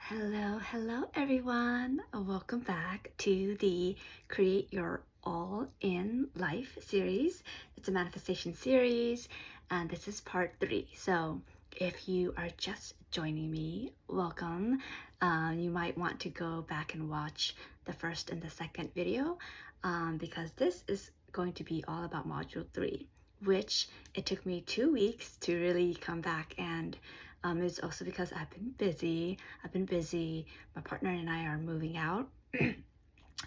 Hello everyone. Welcome back to the Create Your All in Life series. It's a manifestation series, and this is part 3. So, if you are just joining me, welcome. You might want to go back and watch the first and the second video because this is going to be all about Module 3, which it took me 2 weeks to really come back and it's also because I've been busy. My partner and I are moving out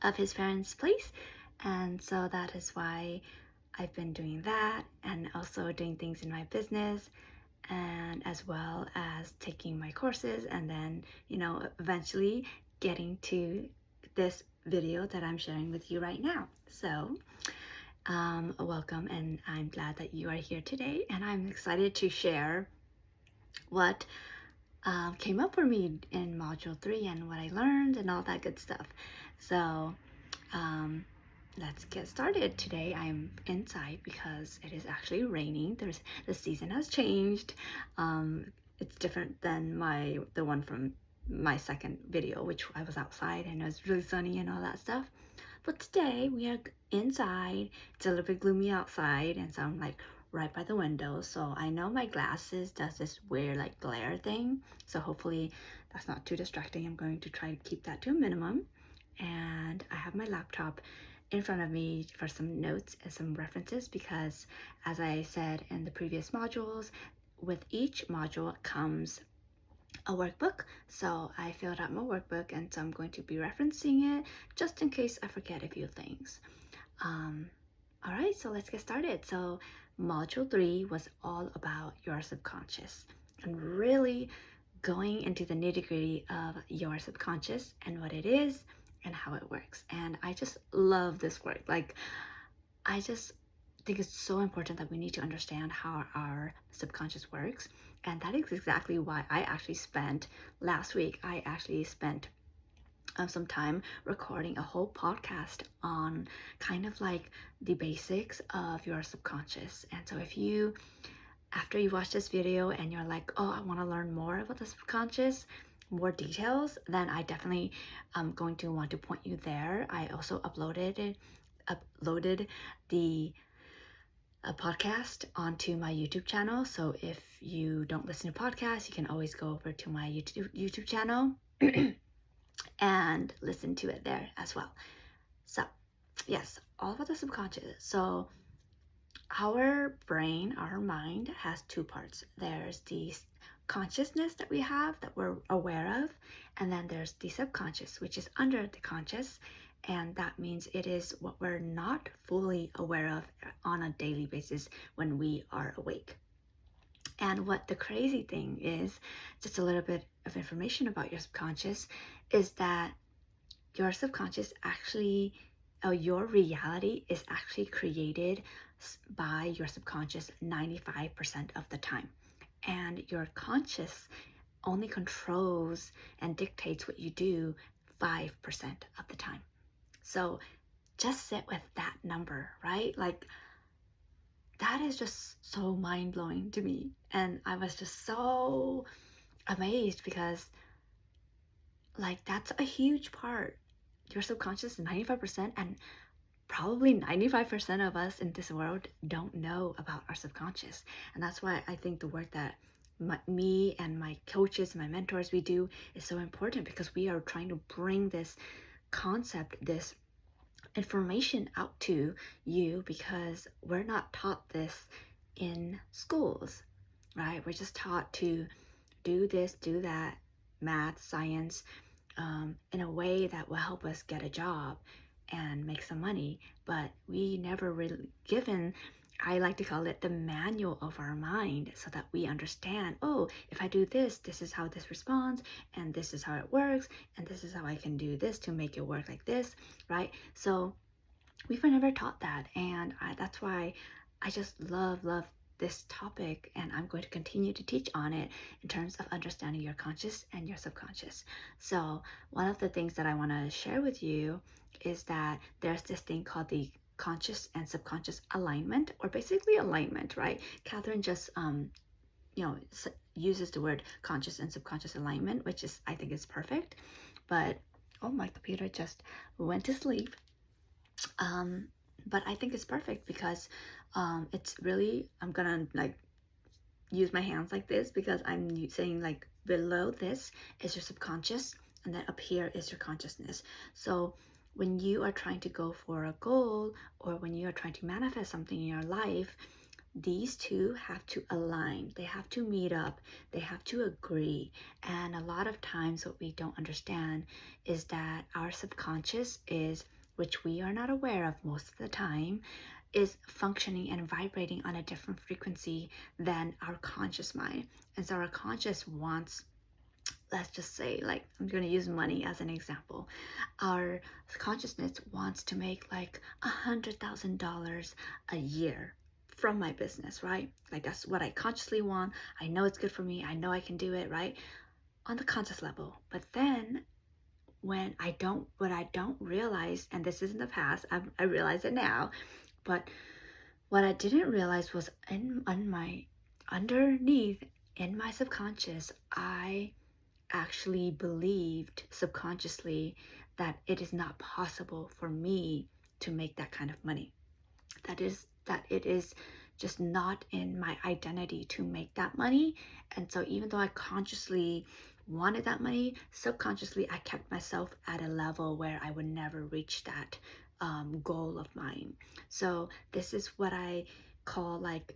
of his parents' place, and so that is why I've been doing that and also doing things in my business and as well as taking my courses and then, eventually getting to this video that I'm sharing with you right now. So, welcome, and I'm glad that you are here today, and I'm excited to share what came up for me in Module 3 and what I learned and all that good stuff. So um, let's get started. Today I'm inside because it is actually raining. The season has changed. It's different than the one from my second video, which I was outside and it was really sunny and all that stuff. But today we are inside. It's a little bit gloomy outside, and so I'm like right by the window. So I know my glasses does this weird like glare thing. So hopefully that's not too distracting. I'm going to try to keep that to a minimum. And I have my laptop in front of me for some notes and some references because, as I said in the previous modules, with each module comes a workbook. So I filled out my workbook, and so I'm going to be referencing it just in case I forget a few things. Um, all right, so let's get started. So module 3 was all about your subconscious and really going into the nitty-gritty of your subconscious and what it is and how it works. And I just love this work. Like, I just think it's so important that we need to understand how our subconscious works. And that is exactly why last week, I actually spent some time recording a whole podcast on kind of like the basics of your subconscious. And so if you, after you watch this video and you're like, oh, I want to learn more about the subconscious, more details, then I definitely am going to want to point you there. I also uploaded the a podcast onto my YouTube channel. So if you don't listen to podcasts, you can always go over to my YouTube channel and listen to it there as well. So, yes, all about the subconscious. So, our brain, our mind has two parts. There's the consciousness that we have that we're aware of, and then there's the subconscious, which is under the conscious, and that means it is what we're not fully aware of on a daily basis when we are awake. And what the crazy thing is, just a little bit of information about your subconscious, is that your subconscious actually, your reality is actually created by your subconscious 95% of the time. And your conscious only controls and dictates what you do 5% of the time. So just sit with that number, right? Like, that is just so mind blowing to me. And I was just so amazed because, like, that's a huge part. Your subconscious is 95%, and probably 95% of us in this world don't know about our subconscious. And that's why I think the work that me and my coaches and my mentors we do is so important, because we are trying to bring this concept, this information out to you, because we're not taught this in schools, right? We're just taught to do this, do that, math, science, in a way that will help us get a job and make some money. But we never really given, I like to call it the manual of our mind, so that we understand, oh, if I do this, this is how this responds, and this is how it works, and this is how I can do this to make it work like this, right? So we've never taught that, and that's why I just love this topic, and I'm going to continue to teach on it in terms of understanding your conscious and your subconscious. So one of the things that I want to share with you is that there's this thing called the conscious and subconscious alignment, or basically alignment, right? Catherine just uses the word conscious and subconscious alignment, which is, I think, is perfect. But oh, my computer just went to sleep. But I think it's perfect because it's really, I'm gonna like use my hands like this because I'm saying like below this is your subconscious, and then up here is your consciousness. So when you are trying to go for a goal, or when you are trying to manifest something in your life, these two have to align, they have to meet up, they have to agree. And a lot of times what we don't understand is that our subconscious is, which we are not aware of most of the time, is functioning and vibrating on a different frequency than our conscious mind. And so our conscious wants, let's just say, like, I'm going to use money as an example. Our consciousness wants to make like $100,000 a year from my business, right? Like, that's what I consciously want. I know it's good for me. I know I can do it, right? On the conscious level. But then what I don't realize, and this is in the past, I realize it now, but what I didn't realize was on my underneath in my subconscious, I actually believed subconsciously that it is not possible for me to make that kind of money. That it is just not in my identity to make that money. And so even though I consciously wanted that money, subconsciously I kept myself at a level where I would never reach that goal of mine. So this is what I call like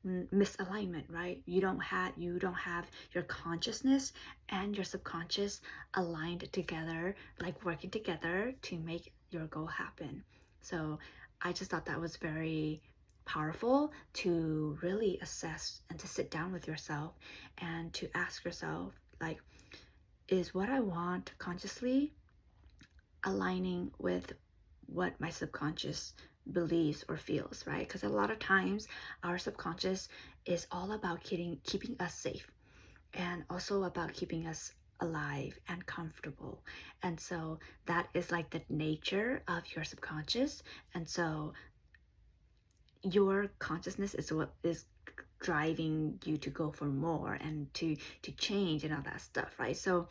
misalignment, right? You don't have your consciousness and your subconscious aligned together, like working together to make your goal happen. So I just thought that was very powerful to really assess and to sit down with yourself and to ask yourself, like, is what I want consciously aligning with what my subconscious believes or feels, right? Because a lot of times our subconscious is all about keeping us safe, and also about keeping us alive and comfortable. And so that is like the nature of your subconscious. And so your consciousness is what is driving you to go for more and to change and all that stuff, right? So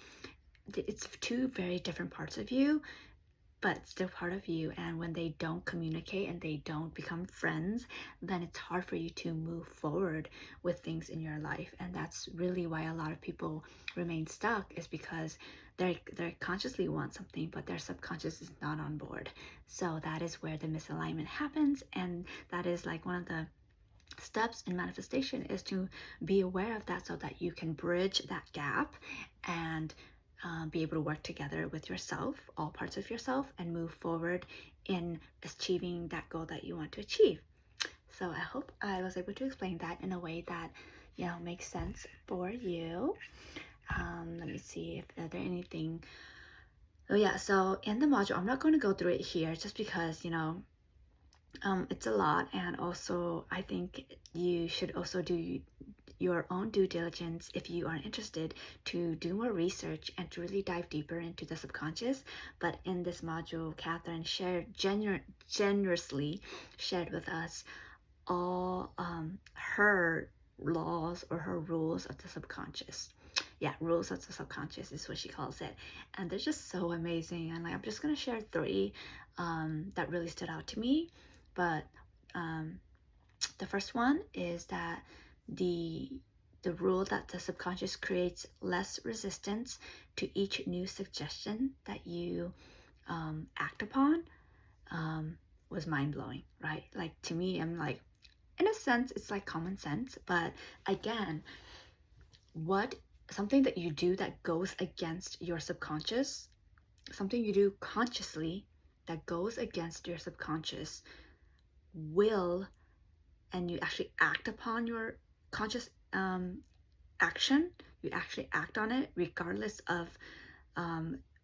it's two very different parts of you, but still part of you. And when they don't communicate and they don't become friends, then it's hard for you to move forward with things in your life. And that's really why a lot of people remain stuck, is because they consciously want something, but their subconscious is not on board. So that is where the misalignment happens. And that is like one of the steps in manifestation, is to be aware of that so that you can bridge that gap and be able to work together with yourself, all parts of yourself, and move forward in achieving that goal that you want to achieve. So I hope I was able to explain that in a way that makes sense for you. Let me see if there anything. Oh yeah, so in the module, I'm not going to go through it here just because it's a lot, and also I think you should also do your own due diligence if you are interested to do more research and to really dive deeper into the subconscious. But in this module, Catherine generously shared with us all her laws or her rules of the subconscious. Yeah, rules of the subconscious is what she calls it. And they're just so amazing. And like, I'm just going to share three that really stood out to me. But the first one is that the rule that the subconscious creates less resistance to each new suggestion that you act upon was mind-blowing, right? Like, to me, I'm like, in a sense it's like common sense, but again, what something that you do that goes against your subconscious, something you do consciously that goes against your subconscious will, and you actually act upon your conscious action, you actually act on it regardless of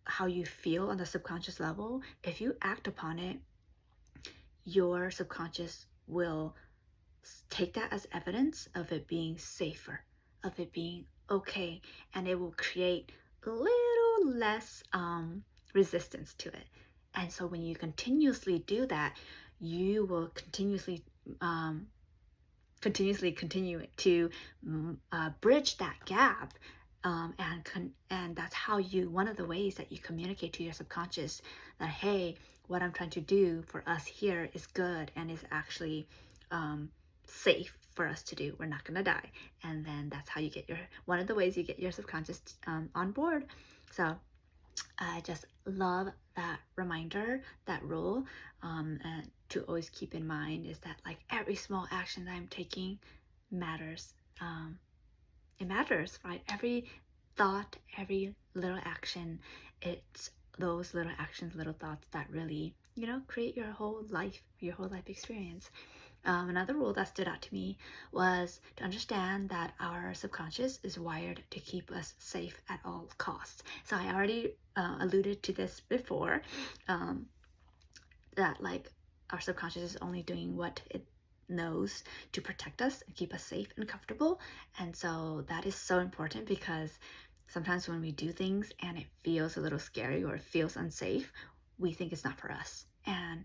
how you feel on the subconscious level. If you act upon it, your subconscious will take that as evidence of it being safer, of it being okay, and it will create a little less resistance to it. And so when you continuously do that, you will continuously continuously continue to bridge that gap. And that's how one of the ways that you communicate to your subconscious that, hey, what I'm trying to do for us here is good and is actually um, safe for us to do. We're not going to die. And then that's how you get one of the ways you get your subconscious on board. So I just love that reminder, that rule, and to always keep in mind is that, like, every small action that I'm taking matters. It matters, right? Every thought, every little action, it's those little actions, little thoughts that really, create your whole life experience. Another rule that stood out to me was to understand that our subconscious is wired to keep us safe at all costs. So I already alluded to this before, um, that, like, our subconscious is only doing what it knows to protect us and keep us safe and comfortable. And so that is so important, because sometimes when we do things and it feels a little scary or it feels unsafe, we think it's not for us. And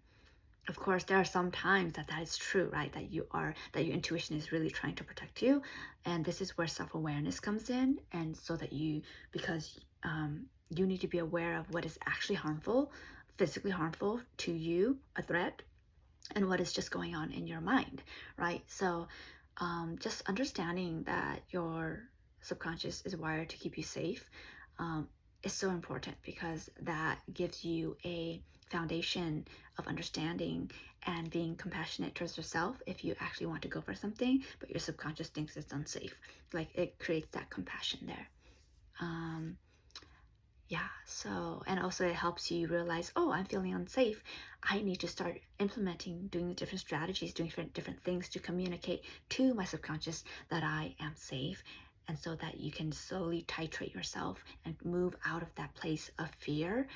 of course, there are some times that is true, right? That your intuition is really trying to protect you, and this is where self-awareness comes in. And so that because you need to be aware of what is actually harmful, physically harmful to you, a threat, and what is just going on in your mind, right? So just understanding that your subconscious is wired to keep you safe um, is so important, because that gives you a foundation of understanding and being compassionate towards yourself if you actually want to go for something, but your subconscious thinks it's unsafe. Like, it creates that compassion there. Um, yeah, so, and also it helps you realize, oh, I'm feeling unsafe. I need to start implementing, doing different strategies, doing different things to communicate to my subconscious that I am safe. And so that you can slowly titrate yourself and move out of that place of fear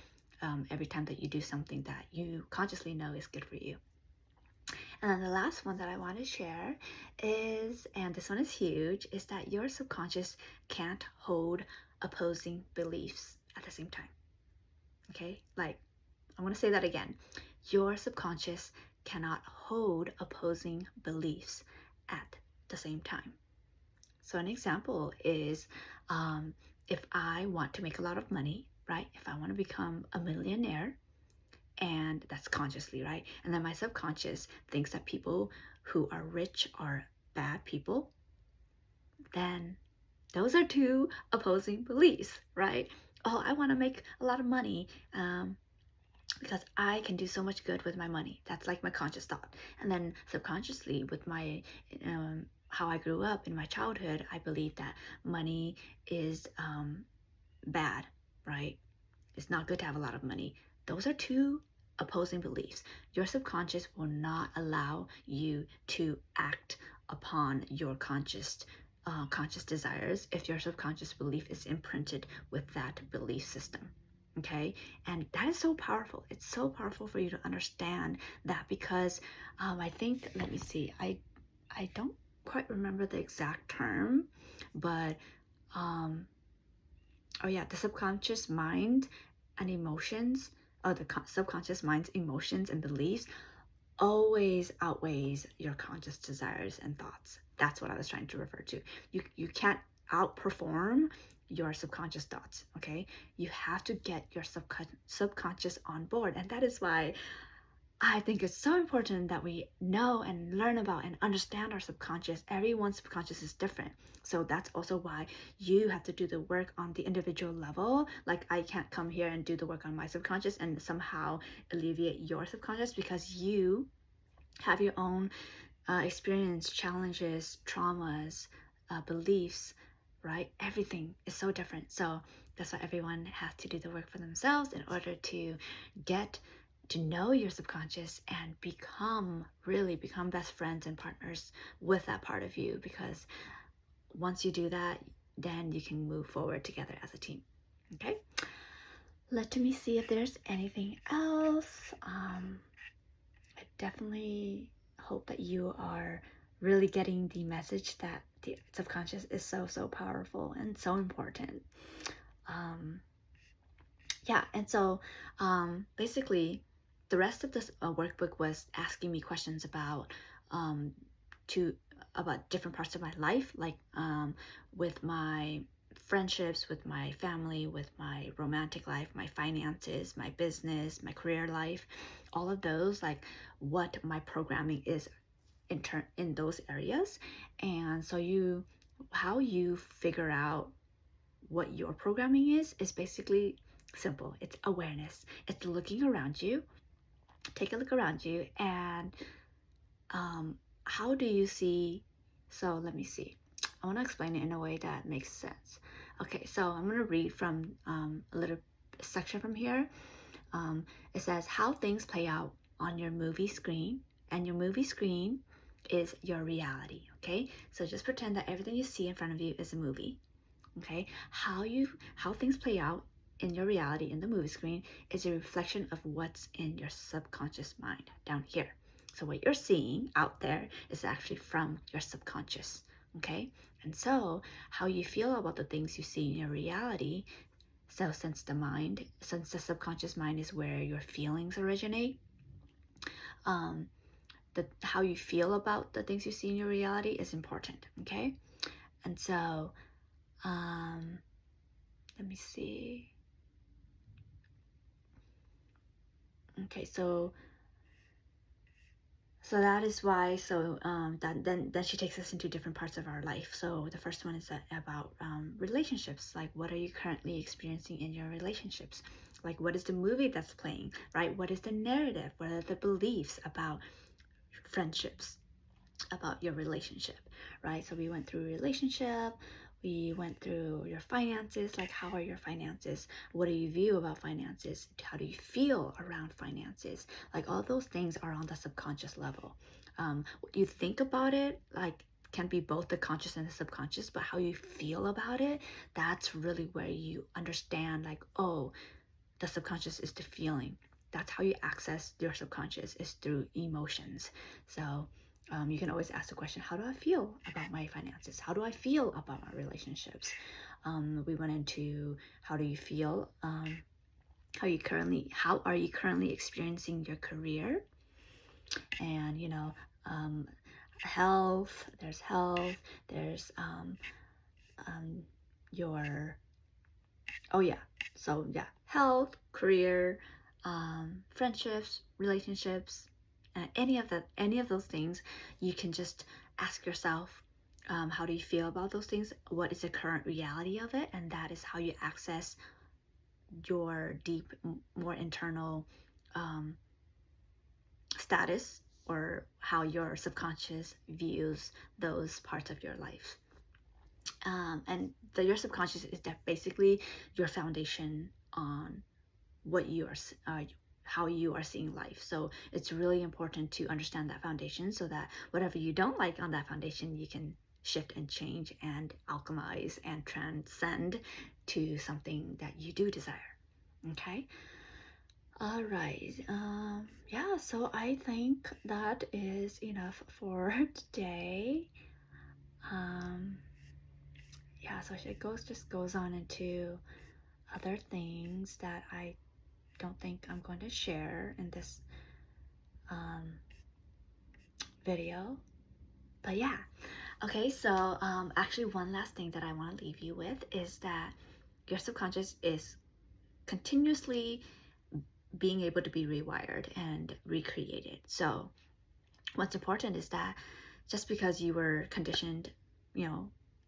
every time that you do something that you consciously know is good for you. And then the last one that I want to share is, and this one is huge, is that your subconscious can't hold opposing beliefs at the same time. Okay, like, I want to say that again. Your subconscious cannot hold opposing beliefs at the same time. So an example is, if I want to make a lot of money, right? If I want to become a millionaire, and that's consciously, right? And then my subconscious thinks that people who are rich are bad people, then those are two opposing beliefs, right? Oh, I want to make a lot of money because I can do so much good with my money. That's like my conscious thought. And then subconsciously, with my how I grew up in my childhood, I believe that money is bad, right? It's not good to have a lot of money. Those are two opposing beliefs. Your subconscious will not allow you to act upon your conscious desires if your subconscious belief is imprinted with that belief system. Okay, and that is so powerful. It's so powerful for you to understand that, because I think, let me see, I don't quite remember the exact term, but um, oh yeah, the subconscious mind and emotions, or the subconscious mind's emotions and beliefs always outweighs your conscious desires and thoughts. That's what I was trying to refer to. You can't outperform your subconscious thoughts, okay? You have to get your subconscious on board. And that is why I think it's so important that we know and learn about and understand our subconscious. Everyone's subconscious is different. So that's also why you have to do the work on the individual level. Like, I can't come here and do the work on my subconscious and somehow alleviate your subconscious, because you have your own experience, challenges, traumas, beliefs, right? Everything is so different. So that's why everyone has to do the work for themselves in order to get to know your subconscious and really become best friends and partners with that part of you. Because once you do that, then you can move forward together as a team. Okay? Let me see if there's anything else. I definitely hope that you are really getting the message that the subconscious is so, so powerful and so important. Um, yeah, and so basically, the rest of this workbook was asking me questions about to about different parts of my life, like with my friendships, with my family, with my romantic life, my finances, my business, my career life, all of those, like what my programming is in those areas. And so how you figure out what your programming is basically simple. It's awareness. It's looking around you. Take a look around you, and how do you see? So let me see. I want to explain it in a way that makes sense. Okay, so I'm going to read from a little section from here. It says how things play out on your movie screen, and your movie screen is your reality. Okay, so just pretend that everything you see in front of you is a movie. Okay, how things play out in your reality in the movie screen is a reflection of what's in your subconscious mind down here. So what you're seeing out there is actually from your subconscious. Okay, and so how you feel about the things you see in your reality, so since the subconscious mind is where your feelings originate, um, how you feel about the things you see in your reality is important. Okay, and so let me see. Okay, so that is why. So then she takes us into different parts of our life. So the first one is about relationships. Like, what are you currently experiencing in your relationships? Like, what is the movie that's playing, right? What is the narrative? What are the beliefs about friendships, about your relationship, right? So we went through relationship, we went through your finances, like how are your finances? What do you view about finances? How do you feel around finances? Like all those things are on the subconscious level. What you think about it, like can be both the conscious and the subconscious, but how you feel about it, that's really where you understand like, oh, the subconscious is the feeling. That's how you access your subconscious, is through emotions. So you can always ask the question, how do I feel about my finances? How do I feel about my relationships? We went into how do you feel, how are you currently experiencing your career? And health, there's your oh yeah, so yeah, health, career, friendships, relationships, any of those things. You can just ask yourself, how do you feel about those things? What is the current reality of it? And that is how you access your deep, more internal status, or how your subconscious views those parts of your life. Your subconscious is that basically your foundation on what you are, how you are seeing life. So it's really important to understand that foundation, so that whatever you don't like on that foundation, you can shift and change and alchemize and transcend to something that you do desire. Okay. All right. Yeah, so I think that is enough for today. Um, yeah, so it goes on into other things that I don't think I'm going to share in this video. But yeah, okay, so actually, one last thing that I want to leave you with is that your subconscious is continuously being able to be rewired and recreated. So what's important is that just because you were conditioned,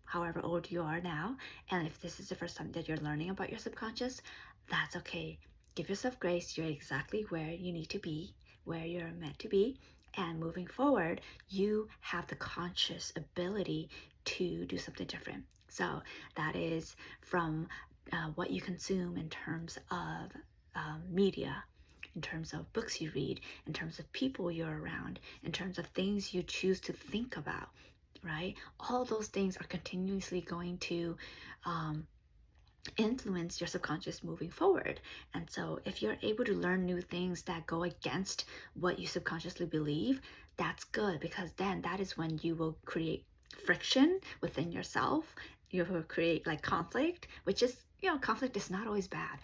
however old you are now, and if this is the first time that you're learning about your subconscious, that's okay. Give yourself grace. You're exactly where you need to be, where you're meant to be. And moving forward, you have the conscious ability to do something different. So that is from what you consume in terms of media, in terms of books you read, in terms of people you're around, in terms of things you choose to think about, right? All those things are continuously going to influence your subconscious moving forward. And so if you're able to learn new things that go against what you subconsciously believe, that's good, because then that is when you will create friction within yourself. You will create like conflict, which is, conflict is not always bad.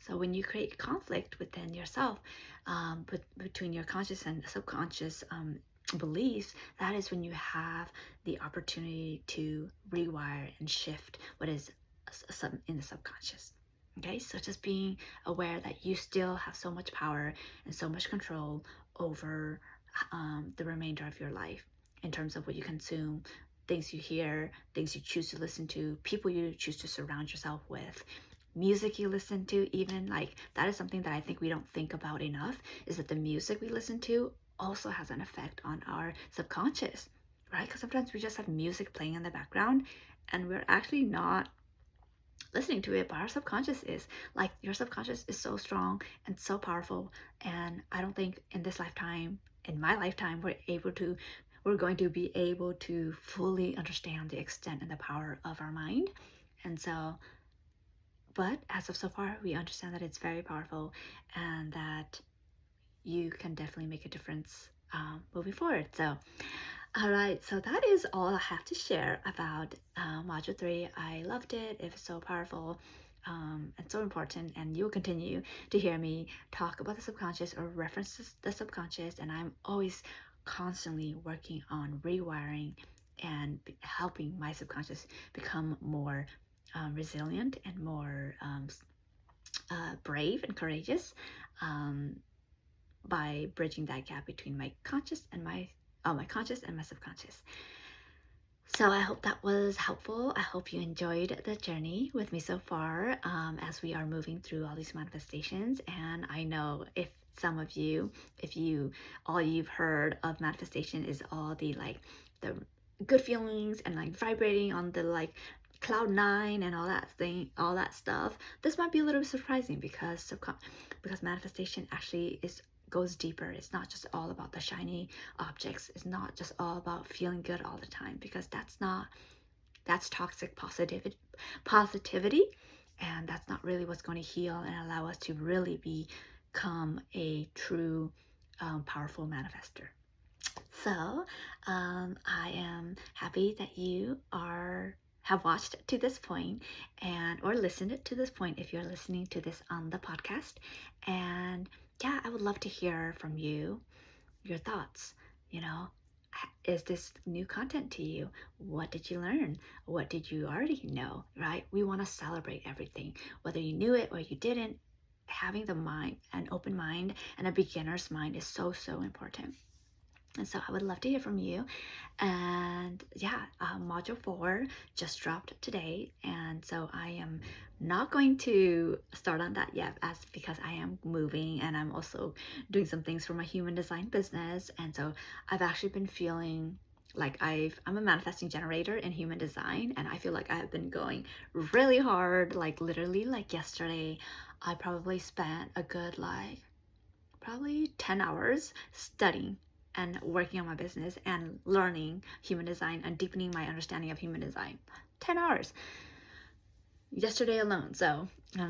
So when you create conflict within yourself, between your conscious and subconscious beliefs, that is when you have the opportunity to rewire and shift what is in the subconscious. Okay, so just being aware that you still have so much power and so much control over the remainder of your life in terms of what you consume, things you hear, things you choose to listen to, people you choose to surround yourself with, music you listen to. Even like that is something that I think we don't think about enough, is that the music we listen to also has an effect on our subconscious, right? Because sometimes we just have music playing in the background and we're actually not listening to it, but our subconscious is. Like, your subconscious is so strong and so powerful, and I don't think in this lifetime, in my lifetime, we're going to be able to fully understand the extent and the power of our mind. And so, but as of so far, we understand that it's very powerful and that you can definitely make a difference moving forward. So, all right, so that is all I have to share about Module 3. I loved it. It was so powerful and so important, and you'll continue to hear me talk about the subconscious or reference the subconscious, and I'm always constantly working on rewiring and helping my subconscious become more resilient and more brave and courageous, um, by bridging that gap between my conscious and my conscious and my subconscious. So I hope that was helpful. I hope you enjoyed the journey with me so far, as we are moving through all these manifestations. And I know if some of you, if you, all you've heard of manifestation is all the like the good feelings and like vibrating on the like cloud nine and all that thing, all that stuff, this might be a little bit surprising because manifestation actually goes deeper. It's not just all about the shiny objects. It's not just all about feeling good all the time, because that's toxic positivity, and that's not really what's going to heal and allow us to really become a true powerful manifester. So I am happy that you have watched to this point, and or listened to this point if you're listening to this on the podcast. And yeah, I would love to hear from you, your thoughts. You know, is this new content to you? What did you learn? What did you already know, right? We want to celebrate everything, whether you knew it or you didn't. Having an open mind and a beginner's mind is so, so important. And so I would love to hear from you. And yeah, module 4 just dropped today. And so I am not going to start on that yet, because I am moving and I'm also doing some things for my human design business. And so I've actually been feeling like I'm a manifesting generator in human design, and I feel like I have been going really hard. Like literally, like yesterday, I probably spent a good probably 10 hours studying and working on my business and learning human design and deepening my understanding of human design. 10 hours yesterday alone. So I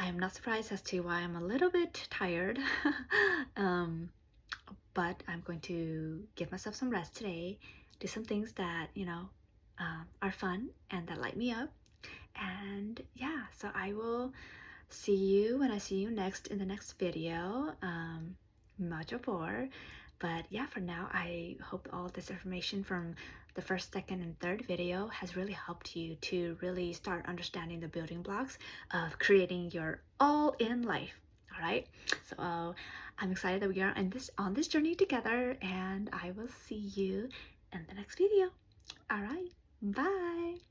am not surprised as to why I'm a little bit tired. But I'm going to give myself some rest today, do some things that, are fun and that light me up. And yeah, so I will see you when I see you next in the next video, module 4. But yeah, for now, I hope all this information from the first, second, and third video has really helped you to really start understanding the building blocks of creating your all-in life. All right, so I'm excited that we are on this journey together, and I will see you in the next video. All right, bye.